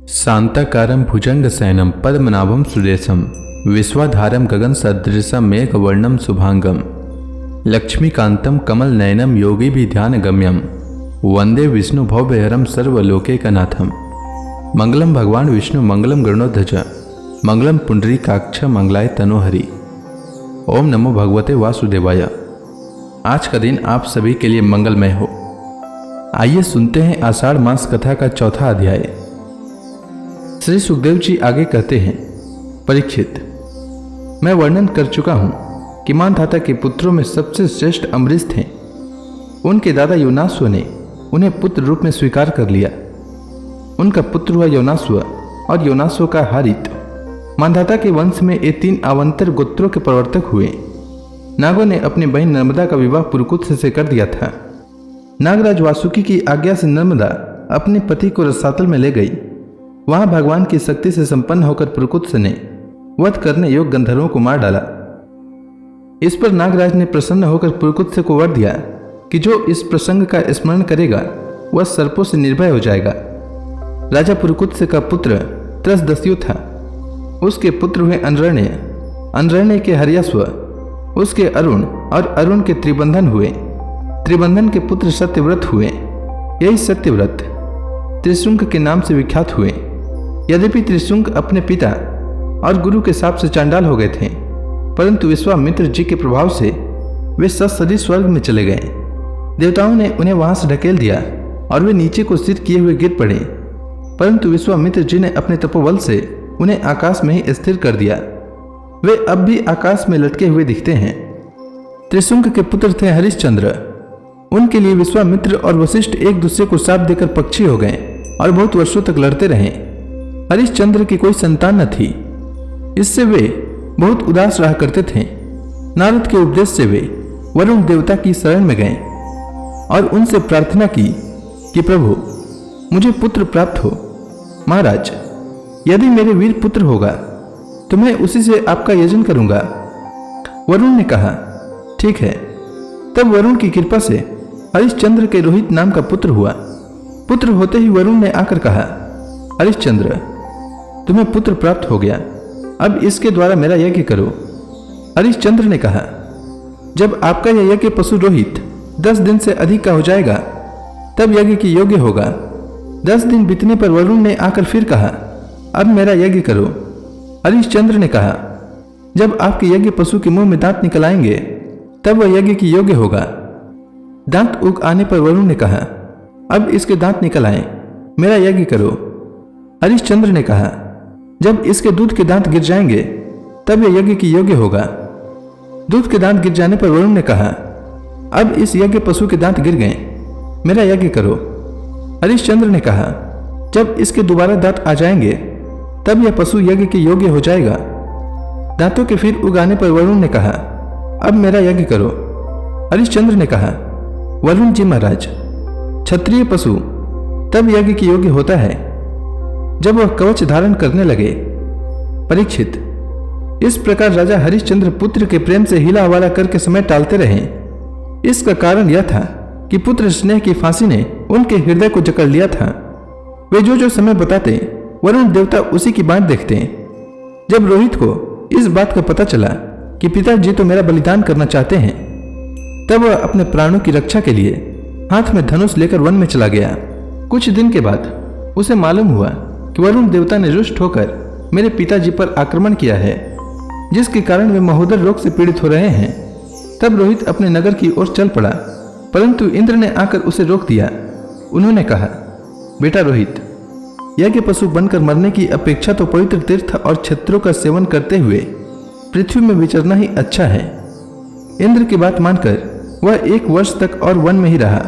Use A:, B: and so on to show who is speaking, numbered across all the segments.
A: शांताकारं भुजंगशयनं पद्मनाभं सुरेशं विश्वाधारं गगनसदृशं मेघवर्णं शुभांगं लक्ष्मीकान्तं कमलनयनं योगिभिध्यानगम्यं वंदे विष्णुभवभयहरं सर्वलोकैकनाथं। मंगलम भगवान विष्णु मंगलम गरुड़ध्वज मंगलम पुंडरीकाक्ष मंगलाय तनोहरि। ओम नमो भगवते वासुदेवाय। आज का दिन आप सभी के लिए मंगलमय हो। आइए सुनते हैं आषाढ़ मास कथा का चौथा अध्याय। श्री सुखदेव जी आगे कहते हैं, परीक्षित, मैं वर्णन कर चुका हूँ कि मानधाता के पुत्रों में सबसे श्रेष्ठ अम्बरीश थे। उनके दादा योनाश्व ने उन्हें पुत्र रूप में स्वीकार कर लिया। उनका पुत्र हुआ योनाश्व और योनाश्व का हारित। मानधाता के वंश में ये 3 अवान्तर गोत्रों के प्रवर्तक हुए। नागों ने अपनी बहन नर्मदा का विवाह पुरुकुत्स से कर दिया था। नागराज वासुकी की आज्ञा से नर्मदा अपने पति को रसातल में ले गई। वहां भगवान की शक्ति से संपन्न होकर पुरुकुत्स ने वध करने योग्य गंधर्वों को मार डाला। इस पर नागराज ने प्रसन्न होकर पुरुकुत्स को वर दिया कि जो इस प्रसंग का स्मरण करेगा वह सर्पों से निर्भय हो जाएगा। राजा पुरुकुत्स का पुत्र त्रसदस्यु था। उसके पुत्र हुए अनरण्य, अनरण्य के हर्याश्व, उसके अरुण और अरुण के त्रिबंधन हुए। त्रिबंधन के पुत्र सत्यव्रत हुए। यही सत्यव्रत त्रिशुंक के नाम से विख्यात हुए। यद्यपि त्रिशुंक अपने पिता और गुरु के शाप से चांडाल हो गए थे, परंतु विश्वामित्र जी के प्रभाव से वे सत्सदी स्वर्ग में चले गए। देवताओं ने उन्हें वहां से ढकेल दिया और वे नीचे को सिर किए हुए गिर पड़े, परंतु विश्वामित्र जी ने अपने तपोबल से उन्हें आकाश में ही स्थिर कर दिया। वे अब भी आकाश में लटके हुए दिखते हैं। त्रिशुंक के पुत्र थे हरिश्चंद्र। उनके लिए विश्वामित्र और वशिष्ठ एक दूसरे को शाप देकर पक्षी हो गए और बहुत वर्षों तक लड़ते रहे। हरिश्चंद्र की कोई संतान न थी। इससे वे बहुत उदास रहा करते थे। नारद के उपदेश से वे वरुण देवता की शरण में गए और उनसे प्रार्थना की कि प्रभु, मुझे पुत्र प्राप्त हो। महाराज, यदि मेरे वीर पुत्र होगा तो मैं उसी से आपका यजन करूंगा। वरुण ने कहा, ठीक है। तब वरुण की कृपा से हरिश्चंद्र के रोहित नाम का पुत्र हुआ। पुत्र होते ही वरुण ने आकर कहा, हरिश्चंद्र, तुम्हें पुत्र प्राप्त हो गया। अब इसके द्वारा मेरा यज्ञ करो। हरिश्चंद्र ने कहा, जब आपका यह यज्ञ पशु रोहित 10 दिन से अधिक का हो जाएगा तब यज्ञ की योग्य होगा। 10 दिन बीतने पर वरुण ने आकर फिर कहा, अब मेरा यज्ञ करो। हरिश्चंद्र ने कहा, जब आपके यज्ञ पशु के मुंह में दांत निकल आएंगे तब वह यज्ञ की योग्य होगा। दांत उग आने पर वरुण ने कहा, अब इसके दांत निकल आए, मेरा यज्ञ करो। हरिश्चंद्र ने कहा, जब इसके दूध के दांत गिर जाएंगे तब यह यज्ञ की योग्य होगा। दूध के दांत गिर जाने पर वरुण ने कहा, अब इस यज्ञ पशु के दांत गिर गए, मेरा यज्ञ करो। हरिश्चंद्र ने कहा, जब इसके दोबारा दांत आ जाएंगे तब यह पशु यज्ञ के योग्य हो जाएगा। दांतों के फिर उगाने पर वरुण ने कहा, अब मेरा यज्ञ करो। हरिश्चंद्र ने कहा, वरुण जी महाराज, क्षत्रिय पशु तब यज्ञ की योग्य होता है जब वह कवच धारण करने लगे। परीक्षित, इस प्रकार राजा हरिश्चंद्र पुत्र के प्रेम से हिला हवाला करके समय टालते रहे। इसका कारण यह था कि पुत्र स्नेह की फांसी ने उनके हृदय को जकड़ लिया था। वे जो समय बताते वरुण देवता उसी की बात देखते। जब रोहित को इस बात का पता चला कि पिताजी तो मेरा बलिदान करना चाहते हैं, तब वह अपने प्राणों की रक्षा के लिए हाथ में धनुष लेकर वन में चला गया। कुछ दिन के बाद उसे मालूम हुआ कि वरुण देवता ने रुष्ट होकर मेरे पिताजी पर आक्रमण किया है, जिसके कारण वे महोदर रोग से पीड़ित हो रहे हैं। तब रोहित अपने नगर की ओर चल पड़ा, परंतु इंद्र ने आकर उसे रोक दिया। उन्होंने कहा, बेटा रोहित, यज्ञ पशु बनकर मरने की अपेक्षा तो पवित्र तीर्थ और क्षेत्रों का सेवन करते हुए पृथ्वी में विचरना ही अच्छा है। इंद्र की बात मानकर वह 1 वर्ष तक और वन में ही रहा।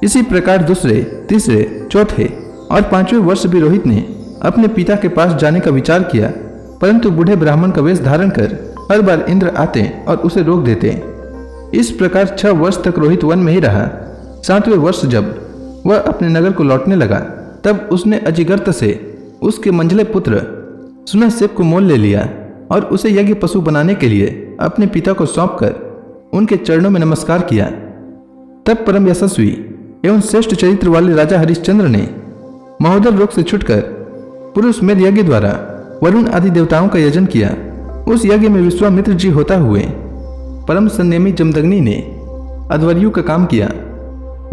A: इसी प्रकार दूसरे, तीसरे, चौथे और 5वें वर्ष भी रोहित ने अपने पिता के पास जाने का विचार किया, परंतु बूढ़े ब्राह्मण का वेश धारण कर हर बार इंद्र आते और उसे रोक देते। इस प्रकार 6 वर्ष तक रोहित वन में ही रहा। 7वें वर्ष जब वह अपने नगर को लौटने लगा तब उसने अजिगर्त से उसके मंझले पुत्र सुनहसेब को मोल ले लिया और उसे यज्ञ पशु बनाने के लिए अपने पिता को सौंपकर उनके चरणों में नमस्कार किया। तब परम यशस्वी एवं श्रेष्ठ चरित्र वाले राजा हरिश्चंद्र ने महोदर रोग से छुटकर पुरुष मेध यज्ञ द्वारा वरुण आदि देवताओं का यजन किया। उस यज्ञ में विश्वामित्र जी होता हुए परम संयमी जमदग्नि ने अध्वर्यु का काम किया।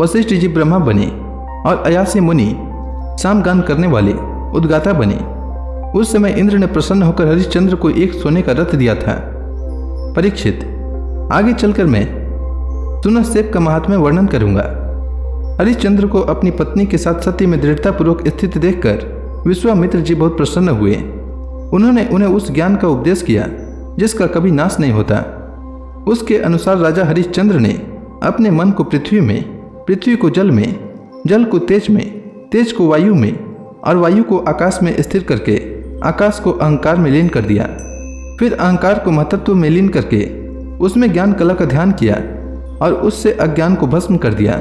A: वशिष्ठ जी ब्रह्मा बने और अयासी मुनि सामगान करने वाले उद्गाता बने। उस समय इंद्र ने प्रसन्न होकर हरिश्चंद्र को एक सोने का रथ दिया था। परीक्षित, आगे चलकर मैं सुनश्चेप का महात्म्य वर्णन करूंगा। हरिश्चंद्र को अपनी पत्नी के साथ सत्य में दृढ़तापूर्वक स्थित देखकर विश्वामित्र जी बहुत प्रसन्न हुए। उन्होंने उन्हें उस ज्ञान का उपदेश किया जिसका कभी नाश नहीं होता। उसके अनुसार राजा हरिश्चंद्र ने अपने मन को पृथ्वी में, पृथ्वी को जल में, जल को तेज में, तेज को वायु में और वायु को आकाश में स्थिर करके आकाश को अहंकार में लीन कर दिया। फिर अहंकार को महतत्व में लीन करके उसमें ज्ञान कला का ध्यान किया और उससे अज्ञान को भस्म कर दिया।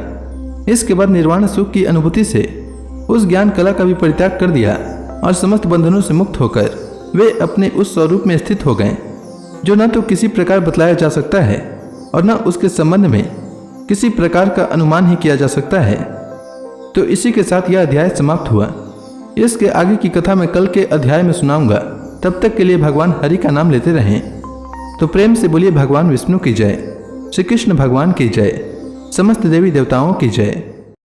A: इसके बाद निर्वाण सुख की अनुभूति से उस ज्ञान कला का भी परित्याग कर दिया और समस्त बंधनों से मुक्त होकर वे अपने उस स्वरूप में स्थित हो गए जो न तो किसी प्रकार बतलाया जा सकता है और न उसके संबंध में किसी प्रकार का अनुमान ही किया जा सकता है। तो इसी के साथ यह अध्याय समाप्त हुआ। इसके आगे की कथा मैं कल के अध्याय में सुनाऊंगा। तब तक के लिए भगवान हरि का नाम लेते रहें। तो प्रेम से बोलिए भगवान विष्णु की जय, श्री कृष्ण भगवान की जय, समस्त देवी देवताओं की जय।